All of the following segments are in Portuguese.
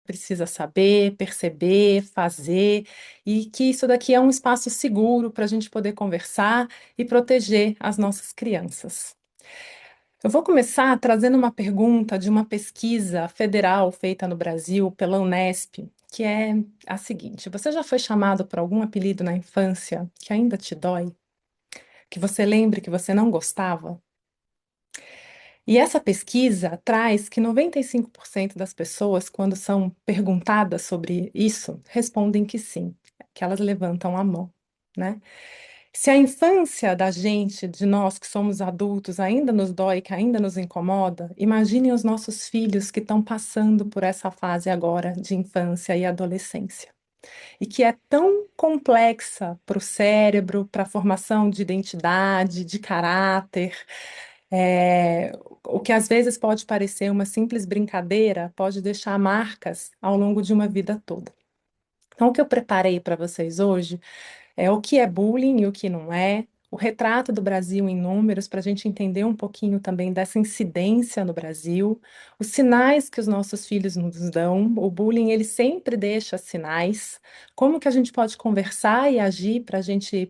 precisa saber, perceber, fazer, e que isso daqui é um espaço seguro para a gente poder conversar e proteger as nossas crianças. Eu vou começar trazendo uma pergunta de uma pesquisa federal feita no Brasil pela Unesp, que é a seguinte: você já foi chamado por algum apelido na infância que ainda te dói? Que você lembre que você não gostava? E essa pesquisa traz que 95% das pessoas, quando são perguntadas sobre isso, respondem que sim, que elas levantam a mão, né? Se a infância da gente, de nós que somos adultos, ainda nos dói, que ainda nos incomoda, imaginem os nossos filhos que estão passando por essa fase agora de infância e adolescência. E que é tão complexa para o cérebro, para a formação de identidade, de caráter. O que às vezes pode parecer uma simples brincadeira, pode deixar marcas ao longo de uma vida toda. Então, o que eu preparei para vocês hoje é o que é bullying e o que não é, o retrato do Brasil em números, para a gente entender um pouquinho também dessa incidência no Brasil, os sinais que os nossos filhos nos dão, o bullying ele sempre deixa sinais, como que a gente pode conversar e agir para a gente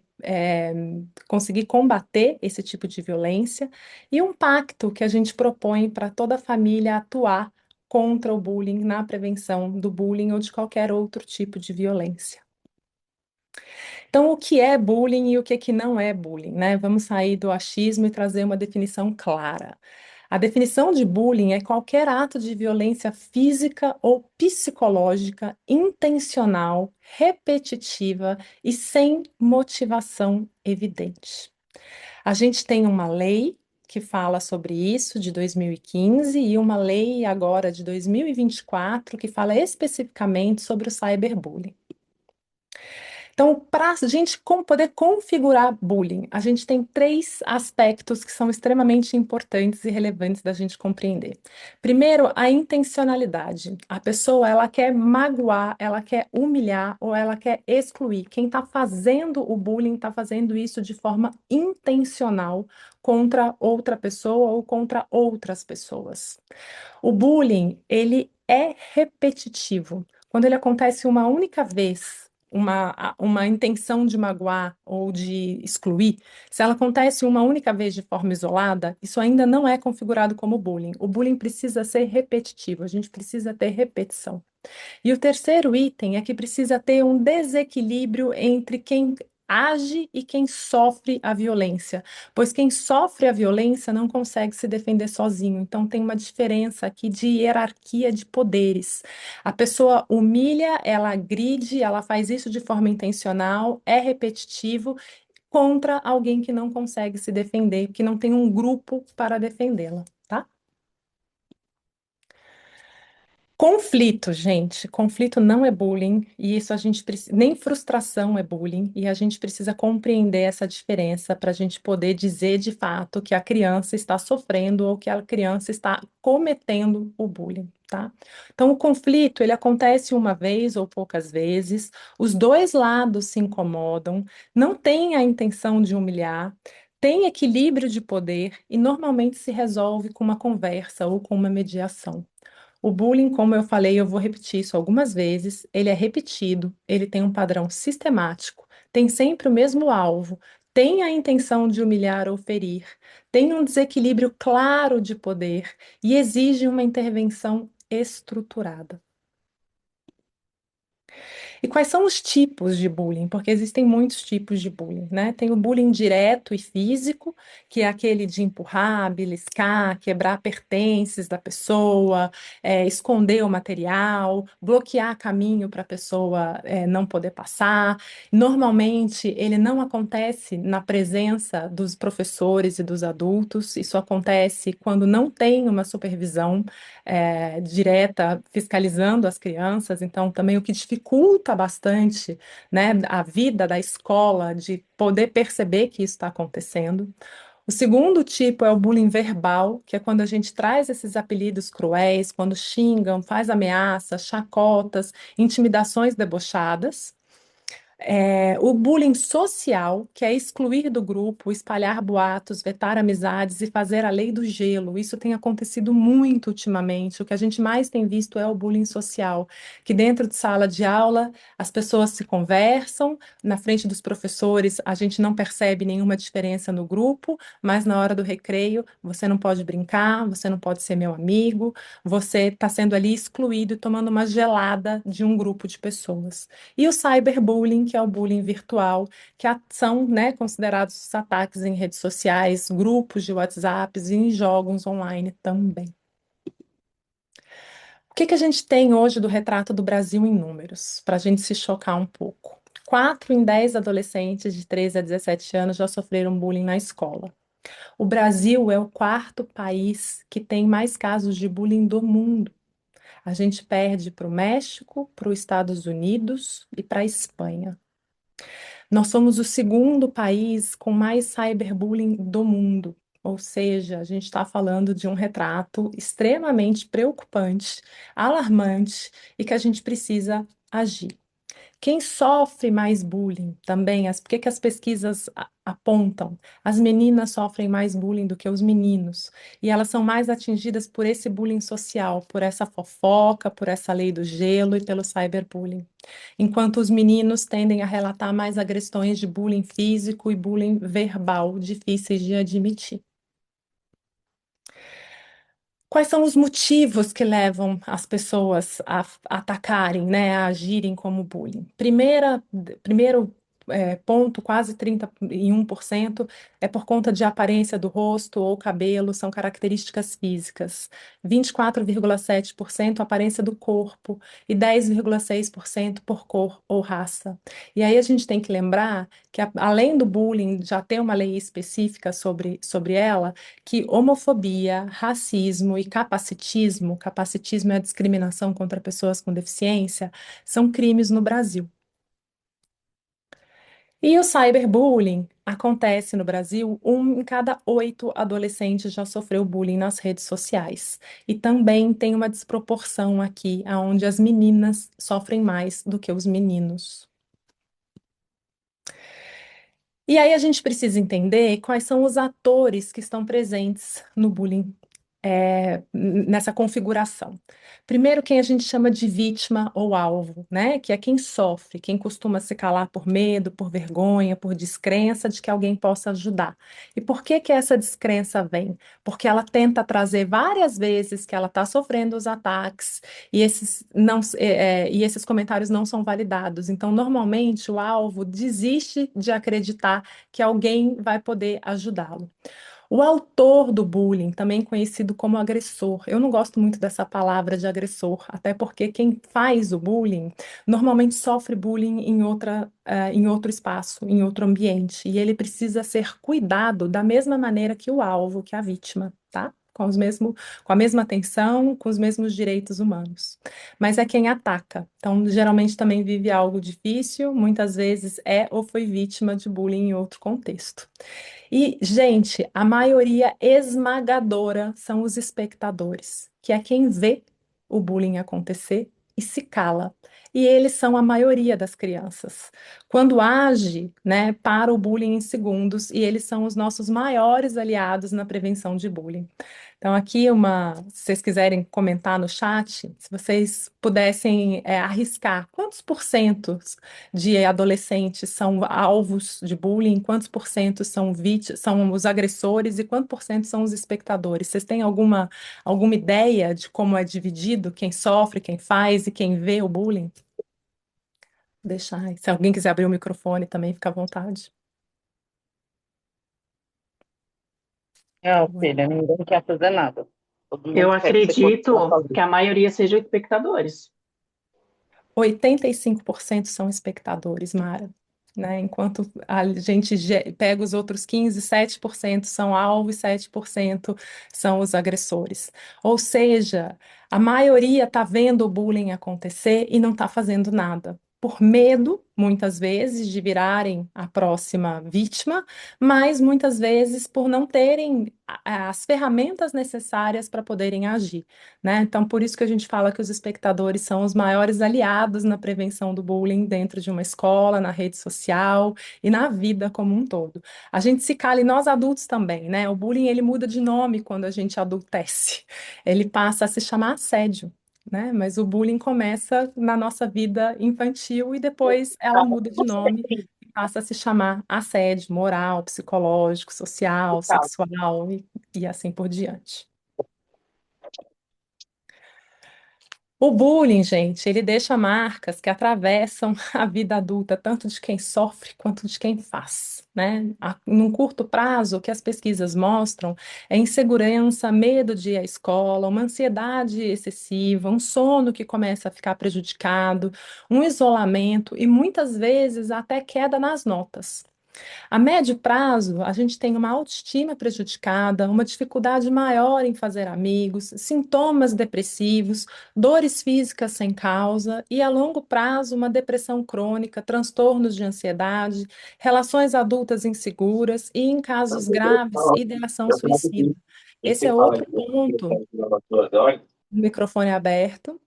conseguir combater esse tipo de violência, e um pacto que a gente propõe para toda a família atuar contra o bullying, na prevenção do bullying ou de qualquer outro tipo de violência. Então, o que é bullying e o que não é bullying, né? Vamos sair do achismo e trazer uma definição clara. A definição de bullying é qualquer ato de violência física ou psicológica intencional, repetitiva e sem motivação evidente. A gente tem uma lei que fala sobre isso de 2015 e uma lei agora de 2024 que fala especificamente sobre o cyberbullying. Então, para a gente poder configurar bullying, a gente tem três aspectos que são extremamente importantes e relevantes da gente compreender. Primeiro, a intencionalidade. A pessoa, ela quer magoar, ela quer humilhar ou ela quer excluir. Quem está fazendo o bullying está fazendo isso de forma intencional contra outra pessoa ou contra outras pessoas. O bullying, ele é repetitivo. Quando ele acontece uma única vez, uma intenção de magoar ou de excluir, se ela acontece uma única vez de forma isolada, isso ainda não é configurado como bullying. O bullying precisa ser repetitivo, a gente precisa ter repetição. E o terceiro item é que precisa ter um desequilíbrio entre quem age e quem sofre a violência, pois quem sofre a violência não consegue se defender sozinho. Então tem uma diferença aqui de hierarquia de poderes. A pessoa humilha, ela agride, ela faz isso de forma intencional, é repetitivo contra alguém que não consegue se defender, que não tem um grupo para defendê-la, tá? Conflito, gente. Conflito não é bullying, e isso a gente precisa, nem frustração é bullying, e a gente precisa compreender essa diferença para a gente poder dizer de fato que a criança está sofrendo ou que a criança está cometendo o bullying, tá? Então, o conflito, ele acontece uma vez ou poucas vezes, os dois lados se incomodam, não tem a intenção de humilhar, tem equilíbrio de poder e normalmente se resolve com uma conversa ou com uma mediação. O bullying, como eu falei, eu vou repetir isso algumas vezes, ele é repetido, ele tem um padrão sistemático, tem sempre o mesmo alvo, tem a intenção de humilhar ou ferir, tem um desequilíbrio claro de poder e exige uma intervenção estruturada. E quais são os tipos de bullying? Porque existem muitos tipos de bullying, né? Tem o bullying direto e físico, que é aquele de empurrar, beliscar, quebrar pertences da pessoa, esconder o material, bloquear caminho para a pessoa, não poder passar. Normalmente, ele não acontece na presença dos professores e dos adultos, isso acontece quando não tem uma supervisão direta fiscalizando as crianças, então também o que dificulta bastante, né, a vida da escola de poder perceber que isso está acontecendo. O segundo tipo é o bullying verbal, que é quando a gente traz esses apelidos cruéis, quando xingam, faz ameaças, chacotas, intimidações debochadas. O bullying social, que é excluir do grupo, espalhar boatos, vetar amizades e fazer a lei do gelo. Isso tem acontecido muito ultimamente. O que a gente mais tem visto é o bullying social, que dentro de sala de aula as pessoas se conversam, na frente dos professores a gente não percebe nenhuma diferença no grupo, mas na hora do recreio você não pode brincar, você não pode ser meu amigo, você está sendo ali excluído e tomando uma gelada de um grupo de pessoas. E o cyberbullying, que é o bullying virtual, que são, né, considerados os ataques em redes sociais, grupos de WhatsApps e em jogos online também. O que que a gente tem hoje do retrato do Brasil em números, para a gente se chocar um pouco? 4 em 10 adolescentes de 13 a 17 anos já sofreram bullying na escola. O Brasil é o quarto país que tem mais casos de bullying do mundo. A gente perde para o México, para os Estados Unidos e para a Espanha. Nós somos o segundo país com mais cyberbullying do mundo. Ou seja, a gente está falando de um retrato extremamente preocupante, alarmante e que a gente precisa agir. Quem sofre mais bullying também? Por que que as pesquisas apontam? As meninas sofrem mais bullying do que os meninos. E elas são mais atingidas por esse bullying social, por essa fofoca, por essa lei do gelo e pelo cyberbullying. Enquanto os meninos tendem a relatar mais agressões de bullying físico e bullying verbal, difíceis de admitir. Quais são os motivos que levam as pessoas a atacarem, né, a agirem como bullying? Primeiro ponto, quase 31%, é por conta de aparência do rosto ou cabelo, são características físicas. 24,7% aparência do corpo e 10,6% por cor ou raça. E aí a gente tem que lembrar que, além do bullying já ter uma lei específica sobre ela, que homofobia, racismo e capacitismo é a discriminação contra pessoas com deficiência, são crimes no Brasil. E o cyberbullying acontece no Brasil, 1 em cada 8 adolescentes já sofreu bullying nas redes sociais. E também tem uma desproporção aqui, onde as meninas sofrem mais do que os meninos. E aí a gente precisa entender quais são os atores que estão presentes no bullying, nessa configuração. Primeiro, quem a gente chama de vítima ou alvo, né? Que é quem sofre, quem costuma se calar por medo, por vergonha, por descrença de que alguém possa ajudar. E por que que essa descrença vem? Porque ela tenta trazer várias vezes que ela está sofrendo os ataques e esses comentários não são validados. Então, normalmente, o alvo desiste de acreditar que alguém vai poder ajudá-lo. O autor do bullying, também conhecido como agressor, eu não gosto muito dessa palavra de agressor, até porque quem faz o bullying normalmente sofre bullying em outro espaço, em outro ambiente, e ele precisa ser cuidado da mesma maneira que o alvo, que a vítima, tá? Com a mesma atenção, com os mesmos direitos humanos. Mas é quem ataca. Então, geralmente também vive algo difícil, muitas vezes é ou foi vítima de bullying em outro contexto. E, gente, a maioria esmagadora são os espectadores, que é quem vê o bullying acontecer e se cala. E eles são a maioria das crianças. Quando age, né, para o bullying em segundos, e eles são os nossos maiores aliados na prevenção de bullying. Então, aqui se vocês quiserem comentar no chat, se vocês pudessem arriscar, quantos por cento de adolescentes são alvos de bullying, quantos por cento são os agressores e quantos por cento são os espectadores? Vocês têm alguma ideia de como é dividido quem sofre, quem faz e quem vê o bullying? Deixar. Se alguém quiser abrir o microfone também, fica à vontade. Não, filha, ninguém quer fazer nada. Todo Eu mundo quer que você continue acredito que fazendo. a maioria sejam espectadores. 85% são espectadores, Mara. Né? Enquanto a gente pega os outros 15, 7% são alvo e 7% são os agressores. Ou seja, a maioria está vendo o bullying acontecer e não está fazendo nada. Por medo, muitas vezes, de virarem a próxima vítima, mas muitas vezes por não terem as ferramentas necessárias para poderem agir, né? Então, por isso que a gente fala que os espectadores são os maiores aliados na prevenção do bullying dentro de uma escola, na rede social e na vida como um todo. A gente se cala, e nós adultos também, né? O bullying, ele muda de nome quando a gente adultece. Ele passa a se chamar assédio, né? Mas o bullying começa na nossa vida infantil e depois ela muda de nome e passa a se chamar assédio moral, psicológico, social, sexual e assim por diante. O bullying, gente, ele deixa marcas que atravessam a vida adulta, tanto de quem sofre quanto de quem faz, né? Num curto prazo, o que as pesquisas mostram é insegurança, medo de ir à escola, uma ansiedade excessiva, um sono que começa a ficar prejudicado, um isolamento e muitas vezes até queda nas notas. A médio prazo, a gente tem uma autoestima prejudicada, uma dificuldade maior em fazer amigos, sintomas depressivos, dores físicas sem causa e, a longo prazo, uma depressão crônica, transtornos de ansiedade, relações adultas inseguras e, em casos graves, ideação suicida. Esse é outro ponto. Microfone aberto.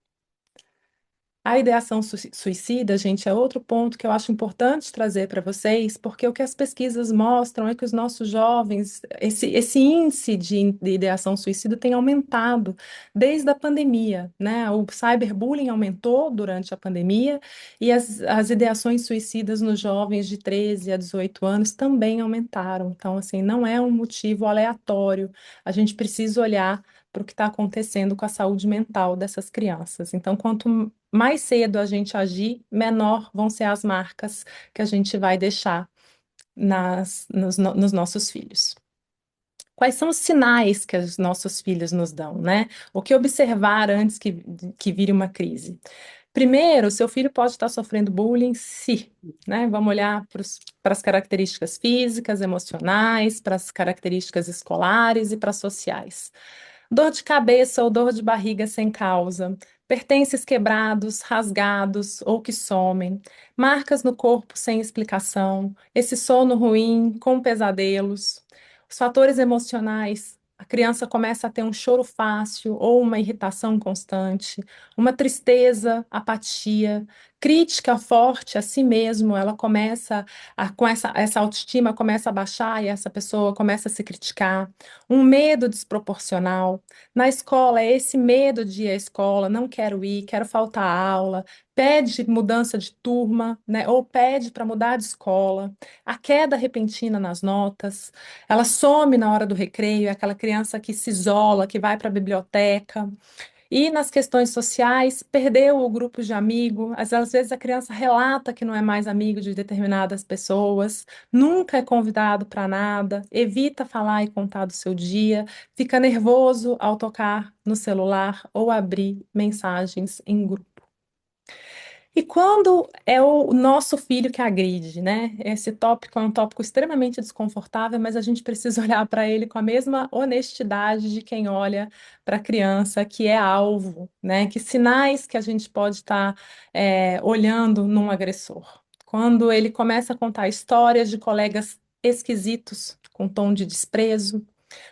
A ideação suicida, gente, é outro ponto que eu acho importante trazer para vocês, porque o que as pesquisas mostram é que os nossos jovens, esse índice de ideação suicida tem aumentado desde a pandemia, né? O cyberbullying aumentou durante a pandemia e as ideações suicidas nos jovens de 13 a 18 anos também aumentaram. Então, assim, não é um motivo aleatório. A gente precisa olhar para o que está acontecendo com a saúde mental dessas crianças. Então, quanto mais cedo a gente agir, menor vão ser as marcas que a gente vai deixar nos nossos filhos. Quais são os sinais que os nossos filhos nos dão, né? O que observar antes que vire uma crise? Primeiro, seu filho pode estar sofrendo bullying, sim, né? Vamos olhar para as características físicas, emocionais, para as características escolares e para as sociais. Dor de cabeça ou dor de barriga sem causa, pertences quebrados, rasgados ou que somem, marcas no corpo sem explicação, esse sono ruim, com pesadelos. Os fatores emocionais, a criança começa a ter um choro fácil ou uma irritação constante, uma tristeza, apatia, crítica forte a si mesmo, ela começa com essa autoestima começa a baixar e essa pessoa começa a se criticar, um medo desproporcional. Na escola, é esse medo de ir à escola, não quero ir, quero faltar à aula, pede mudança de turma, né, ou pede para mudar de escola, a queda repentina nas notas, ela some na hora do recreio, é aquela criança que se isola, que vai para a biblioteca. E nas questões sociais, perdeu o grupo de amigo. Às vezes a criança relata que não é mais amigo de determinadas pessoas, nunca é convidado para nada, evita falar e contar do seu dia, fica nervoso ao tocar no celular ou abrir mensagens em grupo. E quando é o nosso filho que agride, né? Esse tópico é um tópico extremamente desconfortável, mas a gente precisa olhar para ele com a mesma honestidade de quem olha para a criança que é alvo, né? Que sinais que a gente pode estar olhando num agressor? Quando ele começa a contar histórias de colegas esquisitos, com tom de desprezo,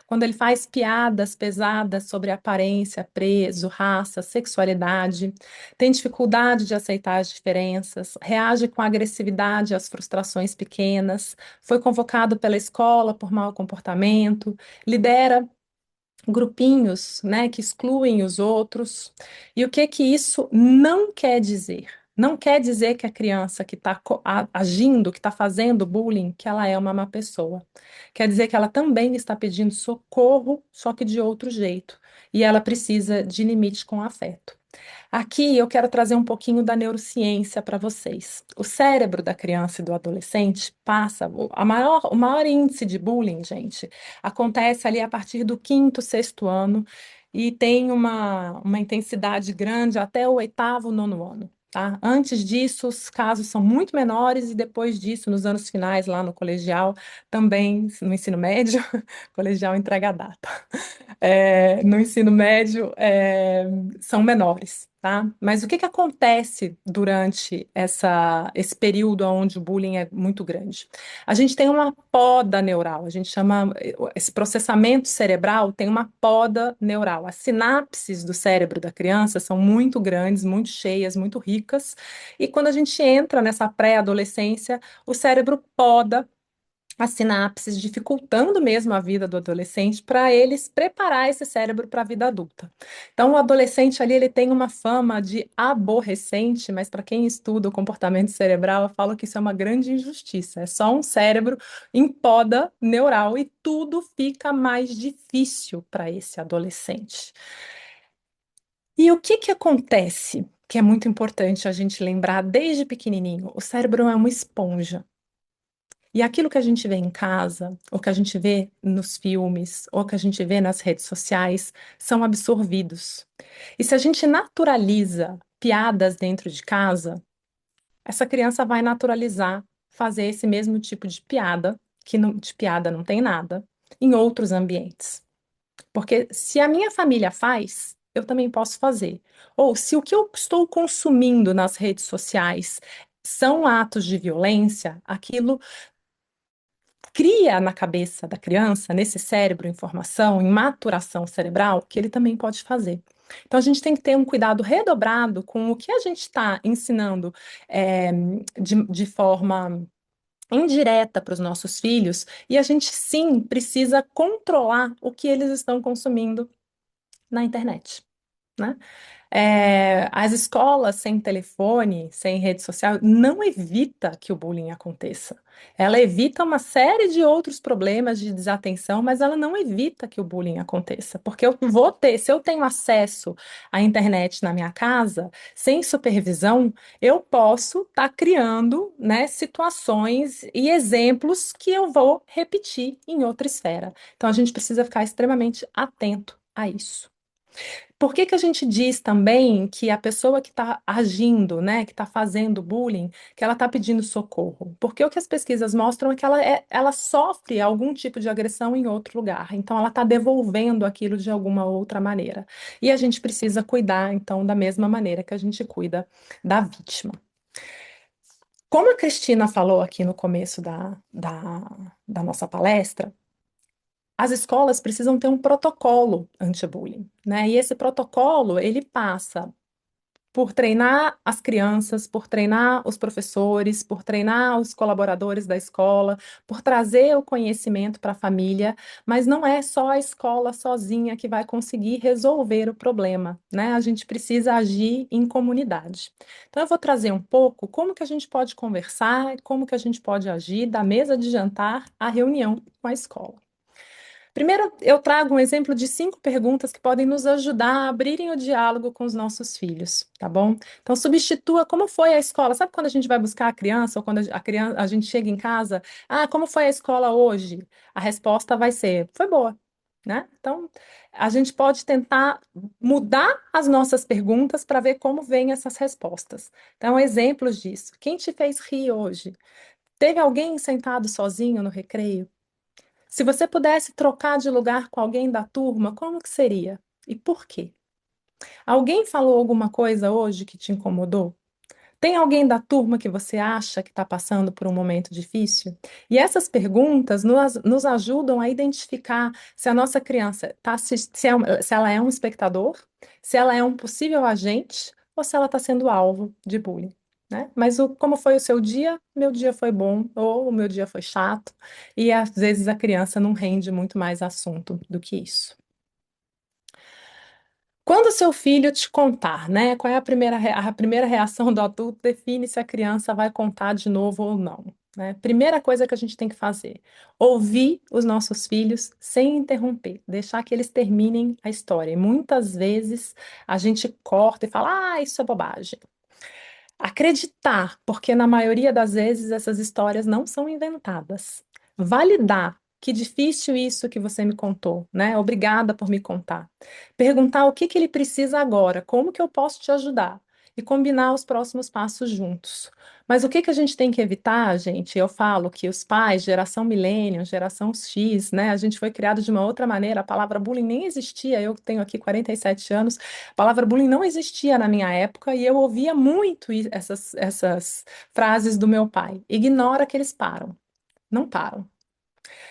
quando ele faz piadas pesadas sobre aparência, preso, raça, sexualidade, tem dificuldade de aceitar as diferenças, reage com agressividade às frustrações pequenas, foi convocado pela escola por mau comportamento, lidera grupinhos, né, que excluem os outros. E o que que isso não quer dizer? Não quer dizer que a criança que está agindo, que está fazendo bullying, que ela é uma má pessoa. Quer dizer que ela também está pedindo socorro, só que de outro jeito. E ela precisa de limite com afeto. Aqui eu quero trazer um pouquinho da neurociência para vocês. O cérebro da criança e do adolescente passa, o maior índice de bullying, gente, acontece ali a partir do quinto, sexto ano e tem uma intensidade grande até o oitavo, nono ano. Tá? Antes disso, os casos são muito menores, e depois disso, nos anos finais, lá no colegial, também no ensino médio, colegial entrega a data. No ensino médio, são menores. tá? Mas o que que acontece durante esse período onde o bullying é muito grande? A gente tem uma poda neural, a gente chama esse processamento cerebral tem uma poda neural. As sinapses do cérebro da criança são muito grandes, muito cheias, muito ricas, e quando a gente entra nessa pré-adolescência, o cérebro poda as sinapses, dificultando mesmo a vida do adolescente para eles preparar esse cérebro para a vida adulta. Então, o adolescente ali ele tem uma fama de aborrecente, mas para quem estuda o comportamento cerebral, eu falo que isso é uma grande injustiça. É só um cérebro em poda neural e tudo fica mais difícil para esse adolescente. E o que que acontece? Que é muito importante a gente lembrar desde pequenininho, o cérebro é uma esponja. E aquilo que a gente vê em casa, ou que a gente vê nos filmes, ou que a gente vê nas redes sociais, são absorvidos. E se a gente naturaliza piadas dentro de casa, essa criança vai naturalizar fazer esse mesmo tipo de piada, que de piada não tem nada, em outros ambientes. Porque se a minha família faz, eu também posso fazer. Ou se o que eu estou consumindo nas redes sociais são atos de violência, aquilo cria na cabeça da criança, nesse cérebro, informação, em maturação cerebral, que ele também pode fazer. Então, a gente tem que ter um cuidado redobrado com o que a gente está ensinando é, de forma indireta para os nossos filhos, e a gente sim precisa controlar o que eles estão consumindo na internet, né? As escolas sem telefone, sem rede social, não evita que o bullying aconteça. Ela evita uma série de outros problemas de desatenção, mas ela não evita que o bullying aconteça. Porque eu vou ter, se eu tenho acesso à internet na minha casa, sem supervisão, eu posso estar criando, né, situações e exemplos que eu vou repetir em outra esfera. Então a gente precisa ficar extremamente atento a isso. Por que que a gente diz também que a pessoa que está agindo, né, que está fazendo bullying, que ela está pedindo socorro? Porque o que as pesquisas mostram é que ela sofre algum tipo de agressão em outro lugar, então ela está devolvendo aquilo de alguma outra maneira. E a gente precisa cuidar, então, da mesma maneira que a gente cuida da vítima. Como a Cristina falou aqui no começo da nossa palestra, as escolas precisam ter um protocolo anti-bullying, né? E esse protocolo, ele passa por treinar as crianças, por treinar os professores, por treinar os colaboradores da escola, por trazer o conhecimento para a família, mas não é só a escola sozinha que vai conseguir resolver o problema, né? A gente precisa agir em comunidade. Então, eu vou trazer um pouco como que a gente pode conversar, como que a gente pode agir da mesa de jantar à reunião com a escola. Primeiro, eu trago um exemplo de 5 perguntas que podem nos ajudar a abrirem o diálogo com os nossos filhos, tá bom? Então, substitua como foi a escola. Sabe quando a gente vai buscar a criança ou quando a gente chega em casa? Ah, como foi a escola hoje? A resposta vai ser: foi boa, né? Então, a gente pode tentar mudar as nossas perguntas para ver como vêm essas respostas. Então, exemplos disso. Quem te fez rir hoje? Teve alguém sentado sozinho no recreio? Se você pudesse trocar de lugar com alguém da turma, como que seria? E por quê? Alguém falou alguma coisa hoje que te incomodou? Tem alguém da turma que você acha que está passando por um momento difícil? E essas perguntas nos ajudam a identificar se a nossa criança se ela é um espectador, se ela é um possível agente ou se ela está sendo alvo de bullying, né? Mas como foi o seu dia? Meu dia foi bom, ou o meu dia foi chato, e às vezes a criança não rende muito mais assunto do que isso. Quando o seu filho te contar, né, qual é a primeira reação do adulto define se a criança vai contar de novo ou não, né? Primeira coisa que a gente tem que fazer, ouvir os nossos filhos sem interromper, deixar que eles terminem a história. E muitas vezes a gente corta e fala, ah, isso é bobagem. Acreditar, porque na maioria das vezes essas histórias não são inventadas. Validar. Que difícil isso que você me contou, né? Obrigada por me contar. Perguntar o que que ele precisa agora, como que eu posso te ajudar? e combinar os próximos passos juntos. Mas o que que a gente tem que evitar, gente? Eu falo que os pais, geração millennial, geração X, né? A gente foi criado de uma outra maneira. A palavra bullying nem existia. Eu tenho aqui 47 anos. A palavra bullying não existia na minha época e eu ouvia muito essas frases do meu pai. Ignora que eles param. Não param.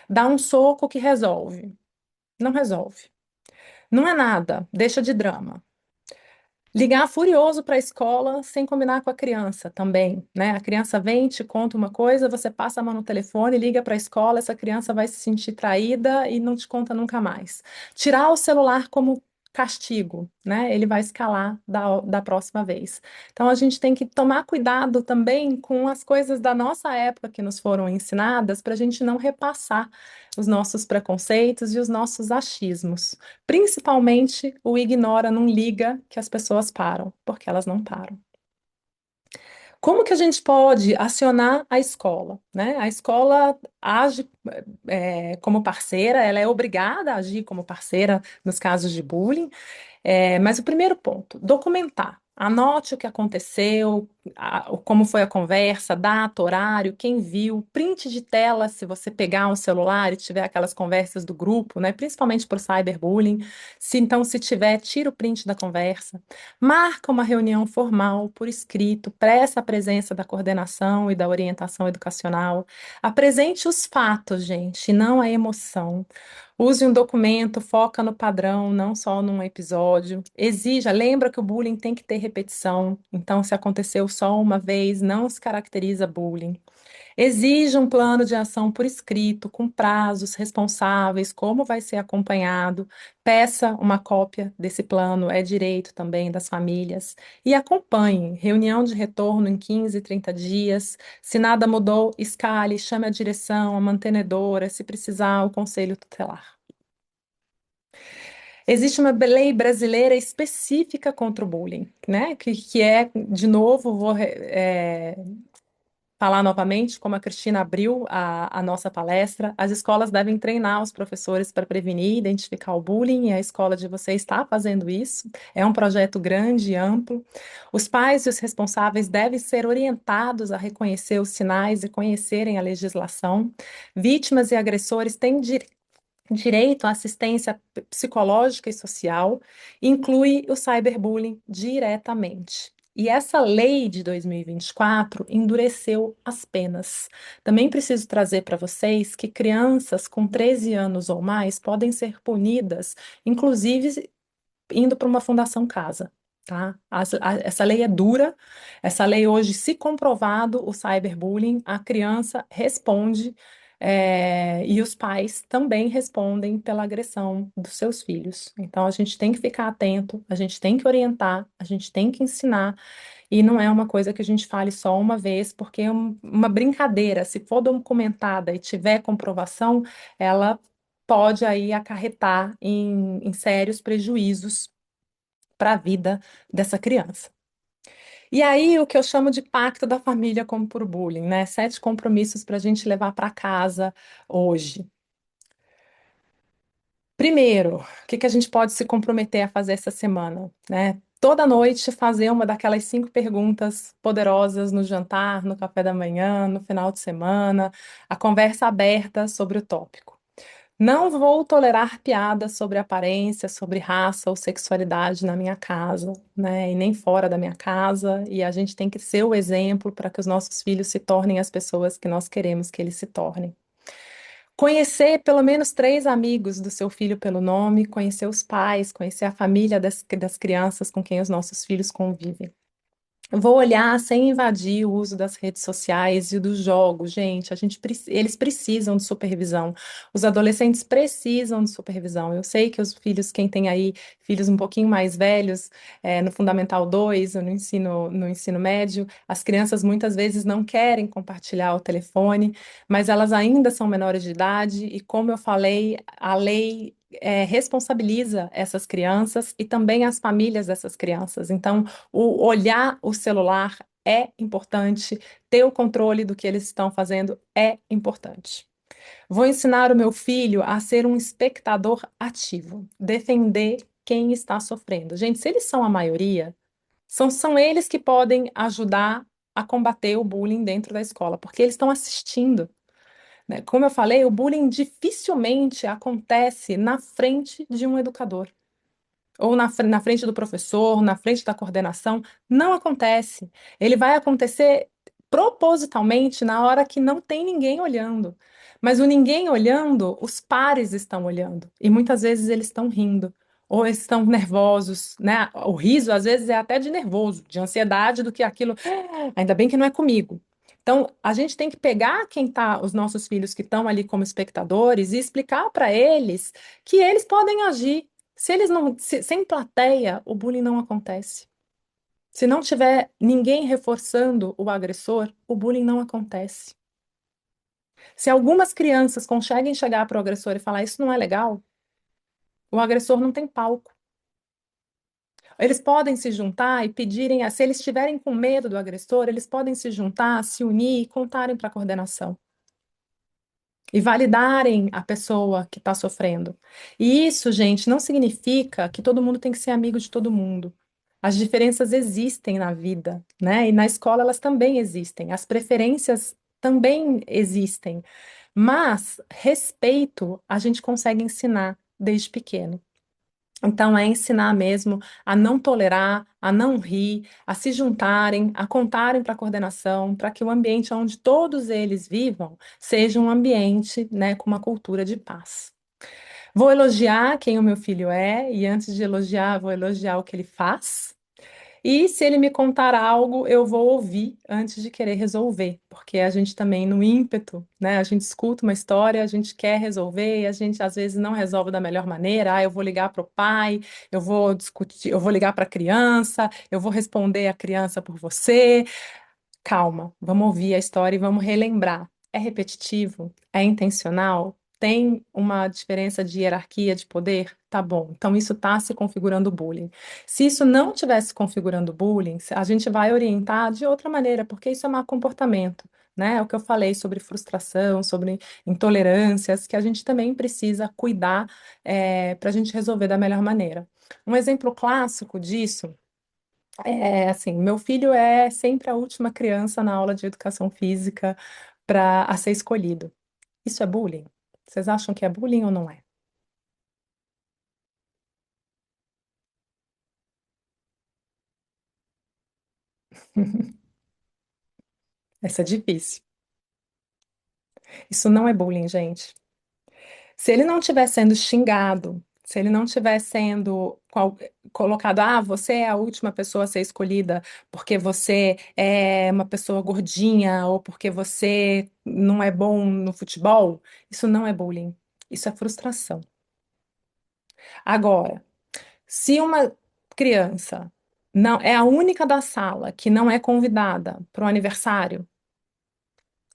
Dá um soco que resolve. Não resolve. Não é nada. Deixa de drama. Ligar furioso para a escola sem combinar com a criança também, né? A criança vem, te conta uma coisa, você passa a mão no telefone, liga para a escola, essa criança vai se sentir traída e não te conta nunca mais. Tirar o celular como castigo, né? Ele vai escalar da próxima vez. Então a gente tem que tomar cuidado também com as coisas da nossa época que nos foram ensinadas para a gente não repassar os nossos preconceitos e os nossos achismos. Principalmente o ignora, não liga que as pessoas param, porque elas não param. Como que a gente pode acionar a escola, né? A escola age como parceira, ela é obrigada a agir como parceira nos casos de bullying, mas o primeiro ponto, documentar. Anote o que aconteceu, como foi a conversa, data, horário, quem viu, print de tela, se você pegar um celular e tiver aquelas conversas do grupo, né, principalmente por cyberbullying. Se tiver, tira o print da conversa. Marca uma reunião formal, por escrito, peça a presença da coordenação e da orientação educacional. Apresente os fatos, gente, não a emoção. Use um documento, foca no padrão, não só num episódio. Exija, lembra que o bullying tem que ter repetição. Então, se aconteceu só uma vez, não se caracteriza bullying. Exija um plano de ação por escrito, com prazos responsáveis, como vai ser acompanhado. Peça uma cópia desse plano, é direito também das famílias. E acompanhe, reunião de retorno em 15, 30 dias. Se nada mudou, escale, chame a direção, a mantenedora, se precisar, o conselho tutelar. Existe uma lei brasileira específica contra o bullying, né? Que é, de novo, falar novamente, como a Cristina abriu a nossa palestra, as escolas devem treinar os professores para prevenir e identificar o bullying, e a escola de vocês está fazendo isso. É um projeto grande e amplo. Os pais e os responsáveis devem ser orientados a reconhecer os sinais e conhecerem a legislação. Vítimas e agressores têm direito à assistência psicológica e social, inclui o cyberbullying diretamente. E essa lei de 2024 endureceu as penas. Também preciso trazer para vocês que crianças com 13 anos ou mais podem ser punidas, inclusive indo para uma fundação casa. Tá? Essa lei é dura, essa lei hoje, se comprovado o cyberbullying, a criança responde, e os pais também respondem pela agressão dos seus filhos. Então a gente tem que ficar atento, a gente tem que orientar, a gente tem que ensinar, e não é uma coisa que a gente fale só uma vez, porque é uma brincadeira, se for documentada e tiver comprovação, ela pode aí acarretar em sérios prejuízos para a vida dessa criança. E aí, o que eu chamo de pacto da família como por bullying, né? 7 compromissos para a gente levar para casa hoje. Primeiro, o que que a gente pode se comprometer a fazer essa semana, né? Toda noite fazer uma daquelas 5 perguntas poderosas no jantar, no café da manhã, no final de semana, a conversa aberta sobre o tópico. Não vou tolerar piadas sobre aparência, sobre raça ou sexualidade na minha casa, né? E nem fora da minha casa. E a gente tem que ser o exemplo para que os nossos filhos se tornem as pessoas que nós queremos que eles se tornem. Conhecer pelo menos 3 amigos do seu filho pelo nome, conhecer os pais, conhecer a família das crianças com quem os nossos filhos convivem. Vou olhar sem invadir o uso das redes sociais e dos jogos, gente. Eles precisam de supervisão. Os adolescentes precisam de supervisão. Eu sei que os filhos, quem tem aí filhos um pouquinho mais velhos, no Fundamental 2 ou no ensino médio, as crianças muitas vezes não querem compartilhar o telefone, mas elas ainda são menores de idade, e como eu falei, a lei responsabiliza essas crianças e também as famílias dessas crianças. Então, o olhar o celular é importante, ter o controle do que eles estão fazendo é importante. Vou ensinar o meu filho a ser um espectador ativo, defender quem está sofrendo. Gente, se eles são a maioria, São eles que podem ajudar a combater o bullying dentro da escola, porque eles estão assistindo, né? Como eu falei, o bullying dificilmente acontece na frente de um educador, ou na frente do professor, na frente da coordenação. Não acontece. Ele vai acontecer propositalmente na hora que não tem ninguém olhando. Mas o ninguém olhando, os pares estão olhando. E muitas vezes eles estão rindo. Ou eles estão nervosos, né? O riso, às vezes, é até de nervoso, de ansiedade do que aquilo. Ainda bem que não é comigo. Então, a gente tem que pegar os nossos filhos que estão ali como espectadores e explicar para eles que eles podem agir. Se eles não, sem plateia, o bullying não acontece. Se não tiver ninguém reforçando o agressor, o bullying não acontece. Se algumas crianças conseguem chegar para o agressor e falar isso não é legal, o agressor não tem palco. Eles podem se juntar e pedirem, se eles estiverem com medo do agressor, eles podem se juntar, se unir e contarem para a coordenação. E validarem a pessoa que está sofrendo. E isso, gente, não significa que todo mundo tem que ser amigo de todo mundo. As diferenças existem na vida, né? E na escola elas também existem. As preferências também existem. Mas respeito a gente consegue ensinar desde pequeno. Então, é ensinar mesmo a não tolerar, a não rir, a se juntarem, a contarem para a coordenação, para que o ambiente onde todos eles vivam seja um ambiente, né, com uma cultura de paz. Vou elogiar quem o meu filho é, e antes de elogiar, vou elogiar o que ele faz. E se ele me contar algo, eu vou ouvir antes de querer resolver, porque a gente também, no ímpeto, né? A gente escuta uma história, a gente quer resolver, e a gente às vezes não resolve da melhor maneira. Ah, eu vou ligar para o pai, eu vou discutir, eu vou ligar para a criança, eu vou responder a criança por você. Calma, vamos ouvir a história e vamos relembrar. É repetitivo? É intencional? Tem uma diferença de hierarquia de poder? Tá bom. Então, isso está se configurando bullying. Se isso não tivesse configurando bullying, a gente vai orientar de outra maneira, porque isso é mau comportamento, né? É o que eu falei sobre frustração, sobre intolerâncias, que a gente também precisa cuidar, para a gente resolver da melhor maneira. Um exemplo clássico disso. É assim, meu filho é sempre a última criança na aula de educação física para a ser escolhido. Isso é bullying? Vocês acham que é bullying ou não é? Essa é difícil. Isso não é bullying, gente. Se ele não estiver sendo xingado, se ele não estiver sendo colocado, você é a última pessoa a ser escolhida porque você é uma pessoa gordinha ou porque você não é bom no futebol, isso não é bullying. Isso é frustração. Agora, se uma criança não é a única da sala que não é convidada para o aniversário,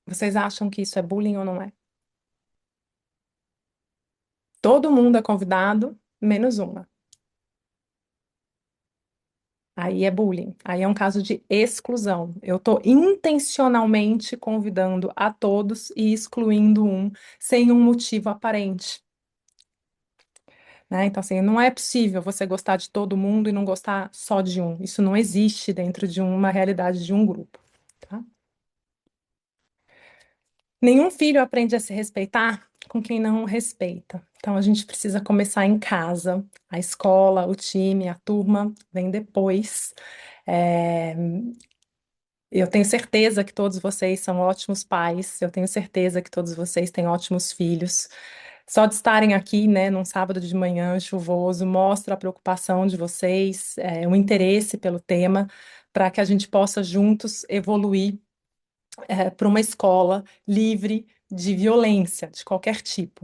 vocês acham que isso é bullying ou não é? Todo mundo é convidado, menos uma. Aí é bullying. Aí é um caso de exclusão. Eu estou intencionalmente convidando a todos e excluindo um sem um motivo aparente, né? Então, assim, não é possível você gostar de todo mundo e não gostar só de um. Isso não existe dentro de uma realidade de um grupo, tá? Nenhum filho aprende a se respeitar com quem não o respeita. Então a gente precisa começar em casa. A escola, o time, a turma vem depois. É, Eu tenho certeza que todos vocês são ótimos pais. Eu tenho certeza que todos vocês têm ótimos filhos. Só de estarem aqui, né, num sábado de manhã chuvoso, mostra a preocupação de vocês, o interesse pelo tema, para que a gente possa juntos evoluir para uma escola livre de violência de qualquer tipo.